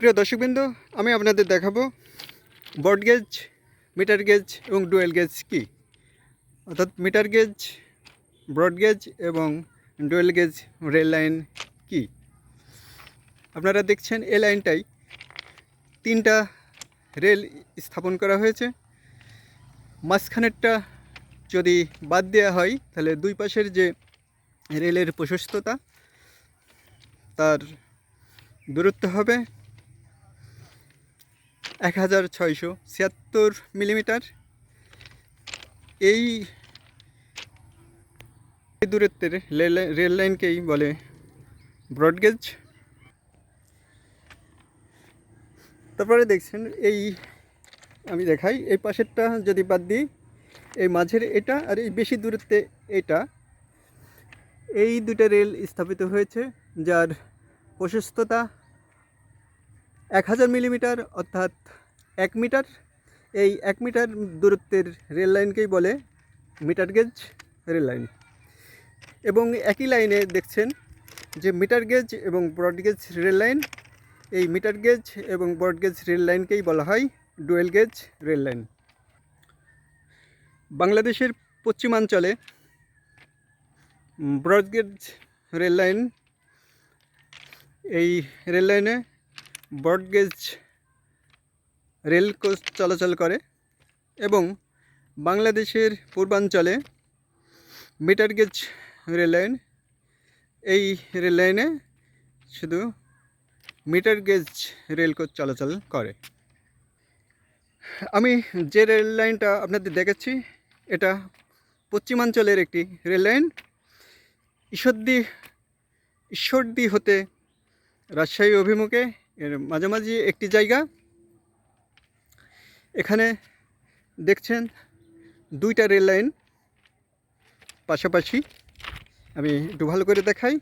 প্রিয় দর্শকবৃন্দ, আমি আপনাদের দেখাবো ব্রড গেজ, মিটার গেজ এবং ডুয়েল গেজ কি, অর্থাৎ মিটার গেজ, ব্রড গেজ এবং ডুয়েল গেজ রেল লাইন কি। আপনারা দেখছেন এই লাইনটাই 3টা রেল স্থাপন করা হয়েছে। মাঝখানেরটা যদি বাদ দেওয়া হয় তাহলে দুই পাশের যে রেলের প্রশস্ততা তার দূরত্ব হবে 1676 মিলিমিটার। এই দূরত্বের রেল লাইনকেই বলে ব্রড গেজ। তারপরে দেখছেন এই আমি দেখাই, এই পাশেরটা যদি বাদ দিই, এই মাঝের এটা আর এই বেশি দূরত্বে এটা, এই দুটো রেল স্থাপিত হয়েছে যার প্রশস্ততা 1000 মিলিমিটার অর্থাৎ 1 মিটার। এই 1 মিটার দূরত্বের রেল লাইনকেই বলে মিটার গেজ রেল লাইন। এবং একই লাইনে দেখছেন যে মিটার গেজ এবং ব্রড গেজ রেল লাইন, এই মিটার গেজ এবং ব্রড গেজ রেল লাইনকেই বলা হয় ডুয়েল গেজ রেল লাইন। বাংলাদেশের পশ্চিমাঞ্চলে ব্রড গেজ রেল লাইন, এই রেল লাইনে ব্রড গেজ রেল কোচ চলাচল করে এবং বাংলাদেশের পূর্বাঞ্চলে মিটার গেজ রেল লাইন, এই রেল লাইনে শুধু মিটার গেজ রেল কোচ চলাচল করে। আমি যে রেল লাইনটা আপনাদের দেখাচ্ছি এটা পশ্চিমাঞ্চলের একটি রেল লাইন। ঈশ্বরদী হতে রাজশাহী অভিমুখে এর মাঝামাঝি একটি জায়গা। এখানে দেখছেন 2টা রেল লাইন পাশাপাশি। আমি একটু ভালো করে দেখাই,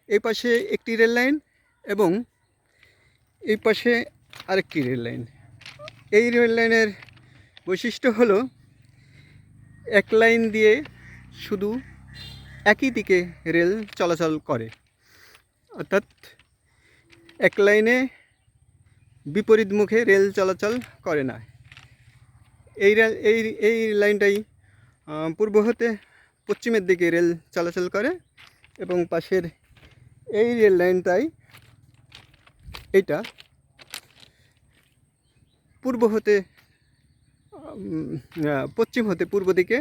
এই পাশে একটি রেল লাইন এবং এই পাশে আরেকটি রেল লাইন। এই রেল লাইনের বৈশিষ্ট্য হলো এক লাইন দিয়ে শুধু একই দিকে রেল চলাচল করে, অর্থাৎ এক লাইনে বিপরীত মুখে রেল চলাচল করে না। এই লাইনটাই পূর্ব হতে পশ্চিমের দিকে রেল চলাচল করে এবং পাশের এই রেল লাইনটাই, এইটা পূর্ব হতে পশ্চিম হতে পূর্ব দিকে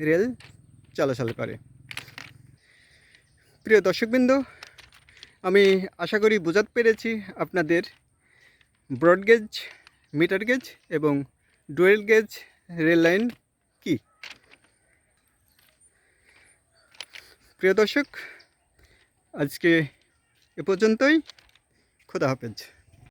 রেল চলাচল করে। প্রিয় দর্শকবৃন্দ, আমি আশা করি বোঝাতে পেরেছি আপনাদের ব্রড গেজ, মিটার গেজ এবং ডুয়েল গেজ রেল লাইন কি। প্রিয় দর্শক, আজকে এ পর্যন্তই। খোদা হাফেজ।